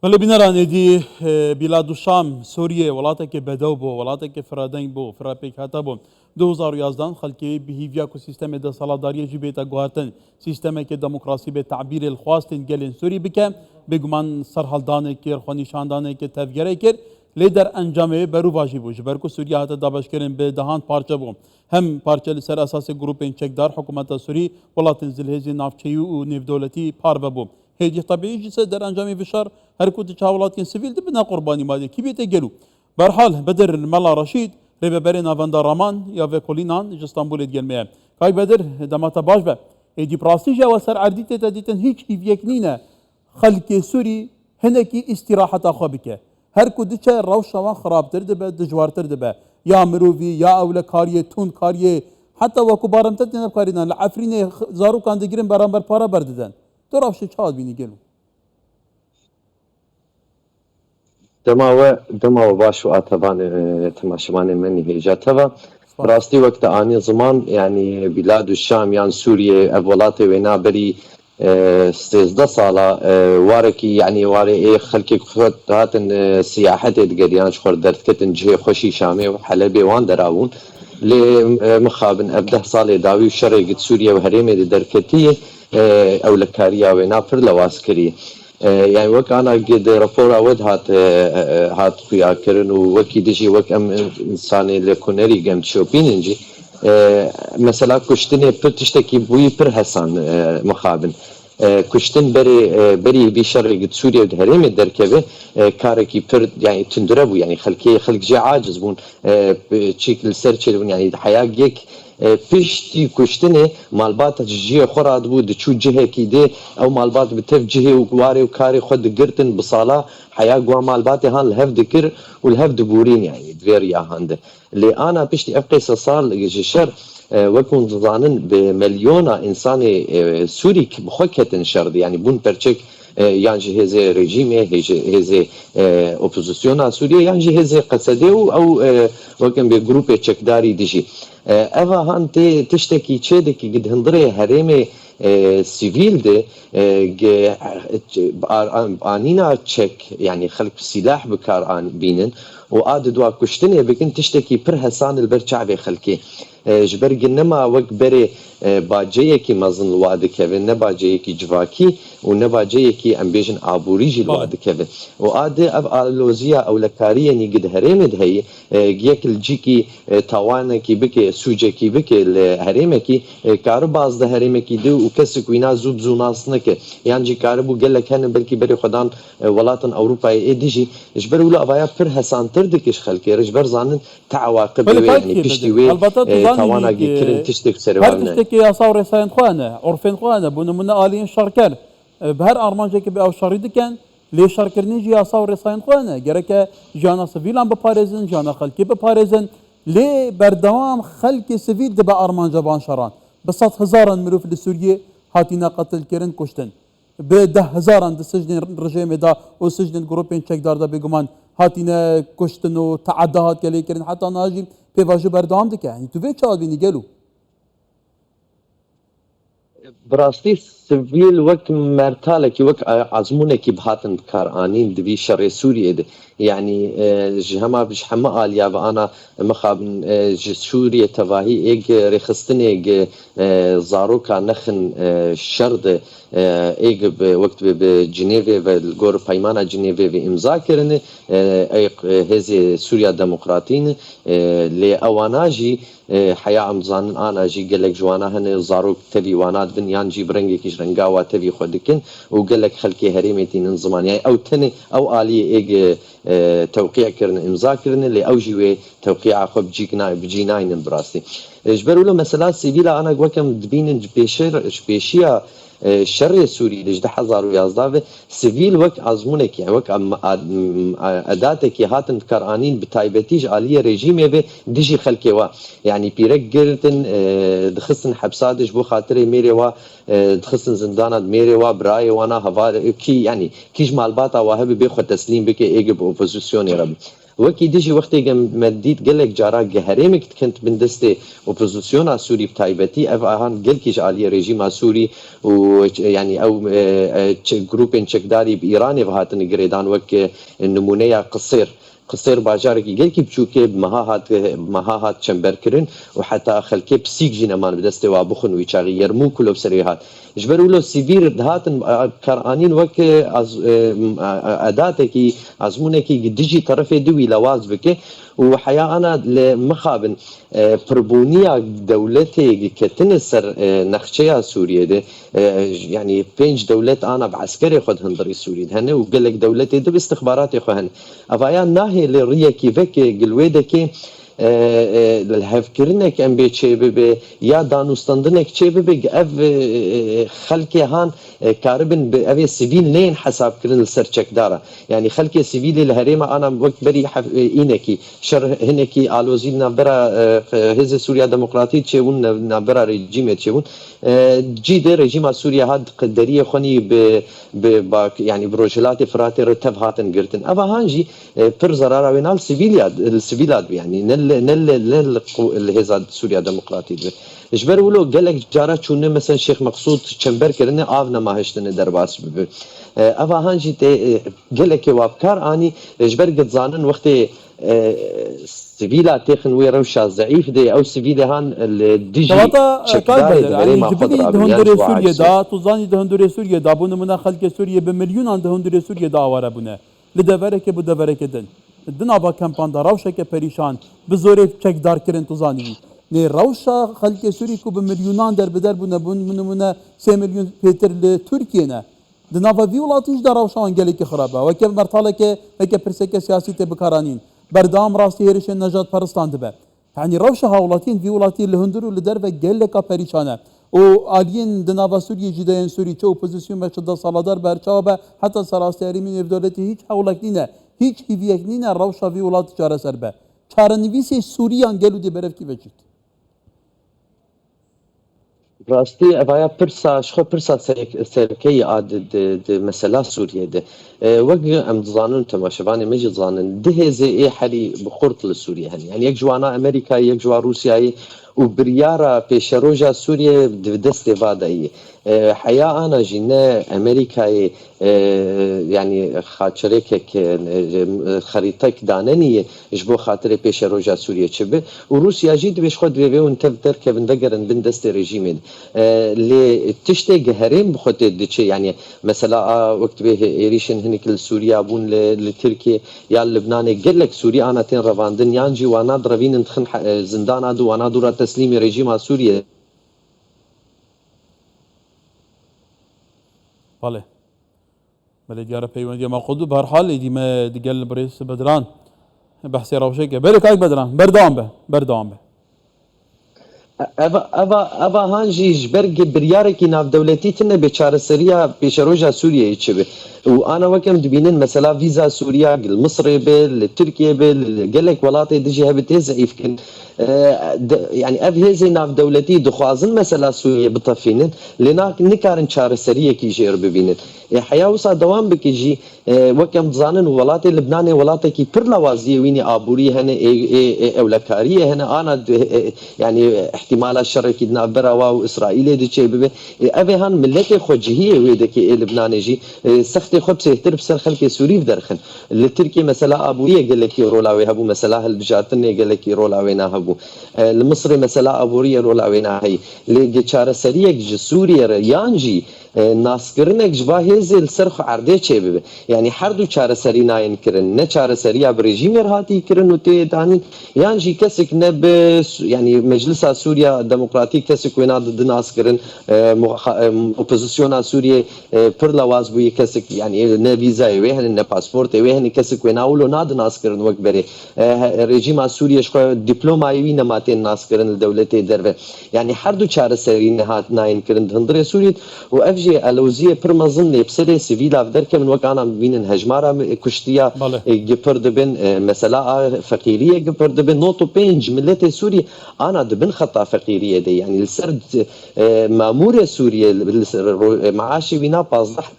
ولی بینران دی بلاد الشام سوریه ولاته که بدو بو ولاته که فرادین بو فراپیک هتا بو 2011 خلکی بهیویا کو سیستم د سالاداری جبهه گوهرتن سیستم که دموکراسی به تعبیر الخواستن گلین سوری بکم بگمان سرحالدانه کر خونیشاندانه که تفگره کر لیدر انجامه برو واجب بو جبرکو سوریه هتا دابش کرن به دهان پارچه بو هم پارچه لسر اساس گروپین چکدار حکومت سوری ولاتن زلهزی نافچهی و نیو دولتی پار بو هیچ طبیعی جسد در انجام فشار هر کود تحولات سیویل دبنا قربانی ماده کی بیت گلو برحال بدر ملا رشید رب برین آواندا رامان یا و کلینان استانبول گلمه کای بدر دمات باش به ایدی پراستیجا و سر عردیت تدیتن هیچ هیویک نینه خلک سوری هنکی استراحت خوابکه هر کود چه روشوان خرابتر دبه دجوارتر دبه یا مروی یا اول کاریه تون کاریه حتی وکو بارمتت نبکاریدن لعفرین زارو کاندگیرن برانبر پارا برددن تو روشی چاد بینی گلو دما باش و اتبان تماشمان منی هیجاتوا راستی وقت آنی زمان يعني بلاد الشام يعني سوريا اولات وینا بری 13 ساله وارکی يعني واري اي خلقي خود هاتن سياحت دقريان شخور درتكتن جهه خوشي شامي وحلبي وان دراون لمخابن ابده صالي داوي وشرق سوريا وهريمه دركتيه او لكاريا وینا پر لواسكري يعني وك انا قد رفورا ود هات خويا كرن وكي دجي وك ام انساني لكونري قمت شوبين انجي مثلا كشتني بتشتكي بوي پر حسن مخابن كشتن بري بشرق سوريا ودهريم الدركبه كاركي پر يعني تندربو يعني خلق جي عاجز بون تشيك السيرش يعني حياه جيك پشتی کشتنه مالبات جهه خوراد بود چو جهه کی ده او مالبات بتف جهه و قواره و کاری خود گرتن بصاله حیا قوا مالبات هان الهف دكر والهف دبورين يعني دوير يا هند اللي انا بشتي افقيس صار جشر وكون ظانن بمليون انسان سوري بخوكتن شرد يعني بون برچك يعني هذا رجيم هذا اوبوزيسيون سوريا يعني هذا قصده او وكان بجروب تشكداري دجي اوا هانت تشتكي تشدكي قد هندري هرمي سيفيل ده انينا تشك يعني خلق سلاح بكار ان بينن واد دوا كشتني بكن تشتكي پر حسان البرچعبي خلقي جبر جنما وك بري باجيكي مزن الواد كيفن نباجيكي جواكي ونباجيكي امبيجن ابوريجي الواد كيفن واد اب الوزيا او لكاريه ني قد هرمد هي جيك الجيكي توانكي بك سوجكي بك الهرمكي كارباز ده هرمكي دو وكسك وينا زوب زوناسنك يعني جي كاربو قال لك هن بلكي بري خدان ولاتن اوروبا اي ديجي جبر ولا ابايا بر حسان تردكش خلكي رجبر زانن تعواقب يعني بيشتوي توانا كرن تشتك سروانا تشتكي يا صور ساين خوانه عرفين خوانه بونو من آلين شركر بهر ارمانجه که به او شريد كان لي شركرني يا صور ساين خوانه جرك جانا سفيلان بباريزن جانا خلكي بباريزن لي بردوام خلكي سفيل دبا ارمانجه بانشران بسات هزاران مروف لسوريا هاتينا قتل كرن كشتن بده هزاران د سجن رژیم دا و سجن گروپین چکدار دا بگمان هاتینا کشتن و تعداهات کلی کردن حتی ناجی پیواجو بردام دکه یعنی تو چه بینی گلو براستي سفيل وقت مرتالك وقت عزمونك بهاتن بكار آنين دبي شر سوريا ده يعني جهما بش حما آليا وأنا مخابن سوريا تواهي إيج رخصتني إيج زاروكا نخن شرد إيج بوقت بجنيفي والجور بايمانا جنيفي بإمضاء كرن هذه سوريا ديمقراطين لأواناجي حياة أمزان أنا جي قال لك جوانا هن زاروك تبي وانات بنيان جي برنجي كيش رنجاوا تبي خدكن وقال لك خلكي هريمتين نظمان يعني أو تني أو آلي إيج توقيع كرن إمضاء كرن اللي أوجي توقيع خب بجيناين براستي جبروا له مثلا سيفيلا أنا قوكم دبين بيشيا شر سوري لجده 2011 سيفيل وك ازمونك يعني وك اداتك هاتن كرانين بتايبتيج آلية ريجيمي به ديجي خلكي وا يعني بيرك جرتن دخسن حبسادش بو خاطري ميري وا دخسن زندانات ميري وا براي وانا هفار كي يعني كيج مالباتا واهب بيخو تسليم بك ايجب اوبوزيسيون ربي وكي ديجي وقتي مديت قال لك جارا هرمك كنت من دستي اوبوزيسيون سوري بتايبتي افان قال كيش علي ريجيم سوري ويعني او جروب تشكداري بايران بهاتن جريدان وك النمونيه قصير باجارك يجيكي بشوكي مهاهات چمبر كرن وحتى خلكي بسيك جينا مان بدستي وابخن ويشاغي يرمو كله بسريهات جبروا له سيفير هاتن كرانين وك اداتكي ازمونكي ديجي طرفي دوي لواز بك وحيا انا لمخابن بربونيا دولتي كتنسر نخشيا سوريا ده يعني بينج دولت انا بعسكري خد هندري سوريا هن وقال لك دولتي ده باستخباراتي خهن افايا ناهي لريا كيفك قلويدكي الهفكرنك ام بي تشي بي يا دانوستاندنك تشي بي اف خلكي هان كاربن بأبي سيفيل لين حساب كرن السرچك دارا يعني خلكي سيفيل الهريمة أنا وقت بري إنكي شر هنكي آلوزيل نابرا هز سوريا ديمقراطية تشيون نابرا ريجيم تشيون جيد ريجيم سوريا هاد قدرية خوني يعني بروجلات فراتي رتب هاتن قرتن أبا هانجي پر زرارة وينال السيفيلات يعني نل الهزاد سوريا ديمقراطية اجبر ولو قالك جارا چونه مثلا شيخ مقصود چمبر کرنه آونا ماهشتنه درباس ببه اوا هانجي تي قالك وابكار اني اجبر قد زانن وقت سيفيلا تخن وي روشا ضعيف دي او سيفيلا هان الديجي شكداري يعني جبني دهندري سوريا دا توزاني دهندري سوريا دا بون من خلق سوريا بمليون عند دهندري سوريا دا واره بونه لدورك بو دورك دن دنا با كامبان دا روشا که پریشان بزوره چکدار کرن توزاني نه روشا خلق سوری کو به میلیونان در بدر بونه بون 3 میلیون پیتر ل ترکیه نه دناوا ویولاتیش در روشا انگلی که خرابه و که مرتاله که پرسک سیاسی ته بکارانین بردام راستی هرش نجات پرستان دبه يعني روشا هاولاتين ویولاتی لهندرو لدر و گل کا پریشانه او آلین دناوا سوریه جدایان سوری چه اپوزیسیون بچه سالادار برچاوه حتی سراستی من دولتی هیچ هاولاتینه هیچ هیویکنینه روشا ویولاتی چاره سربه چاره نویسی سوریان گلو دی برف کی بچید راستي افايا برسا شخو برسا سركي عاد مسألة سوريا ده وقع ام ظانون تماشباني مجي ظانن ده زي اي حري بخورت لسوريا هني يعني يك جوانا امريكا يك جوا روسيا وبريارة بيشروجا سوريا دست فاداي حياة انا جينا امريكا يعني خاطرك خريطة داننية جبو خاطر بيشروجا سوريا تشبه وروسيا جيد بيش خد بيبي وانت تركب دقرن بن دست ريجيمين اللي تشتاق هرم بخوت دتشي يعني مثلا وقت به ايريشن هنيك لسوريا بون لتركيا يا لبنان قال لك سوريا انا تين رفاندن يانجي وانا ضربين ندخن زندان ادو وانا دور تسليم ريجيم سوريا بله بله دیاره پیوندی ما خودو به هر حال دی ما دیگل بریس بدران بحثی روشه که بله کاک بدران بردام به ابا هانجي جبرق بريارك ناف دولتي تنا بشار سوريا بشروجا سوريا يتشبه وانا وكم دبينن مثلا فيزا سوريا المصري بال تركيا بال قالك ولاتي دجي هبتي ضعيف كن يعني اب هزي ناف دولتي دخوازن مثلا سوريا بطفينن لنا نكارن شار سوريا كي جير ببينن حياه وصا دوام بكيجي وكم ظانن ولاتي لبنان ولاتي كي بر لوازي ويني ابوري هنا اولكاريه هنا انا يعني احتمال الشر كي نابرا واسرائيل دي بي ابي هان ملتي خوجهيه ويدك لبنان يجي سخت خب سيتر بسر خلك سوري بدرخن لتركي مثلا ابوريه قال لك رولاوي هبو مثلا هالبجاتن قال لك رولاوي هبو المصري مثلا ابوريه رولاوي هي اللي جاره سريه سوريا يانجي ناسکرنک جباه زل سرخ عرده چه ببه یعنی هر دو چاره سری ناین کرن نه چاره سری اب رژیم راحتی کرن و ته دانین یان جی کسک نه به یعنی مجلس سوریا دموکراتیک کسک وینا د ناسکرن اپوزیسیون سوریه پر لواز بو کسک یعنی نه ویزا وی هن نه پاسپورت وی هن کسک وینا ولو ناد ناسکرن وک بره رژیم سوریه شخ دیپلومای وی نه ماته ناسکرن دولت درو یعنی هر دو چاره سری نه ناین کرن دندره سوریه و افجي الوزيه برمزن بسري سيفيل افدر كمن وكانا بين هجمارا كشتيا جبرد بين مساله فقيريه جبرد بين نوتو بينج ملت سوريا انا دبن خطا فقيريه دي يعني السرد مامور سوريا معاشي بنا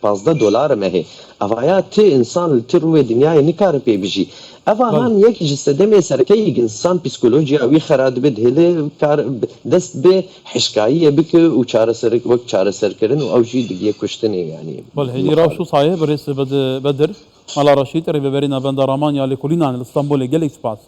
15 دولار ما هي اویا تی انسان تر و دنیای نکار پی بجی اوا هان یک جسدمه سرکی انسان پسیکولوژی اوی خراب بدهله کار دست به حشکایی بک و چاره سر وقت چاره سر کردن و اوجی دیگه کشتنی يعني بله هدي راوشو صحيح بريس بدر مالا رشيد ريبرينا بندرمان يا لكلنا اسطنبول جالكس باس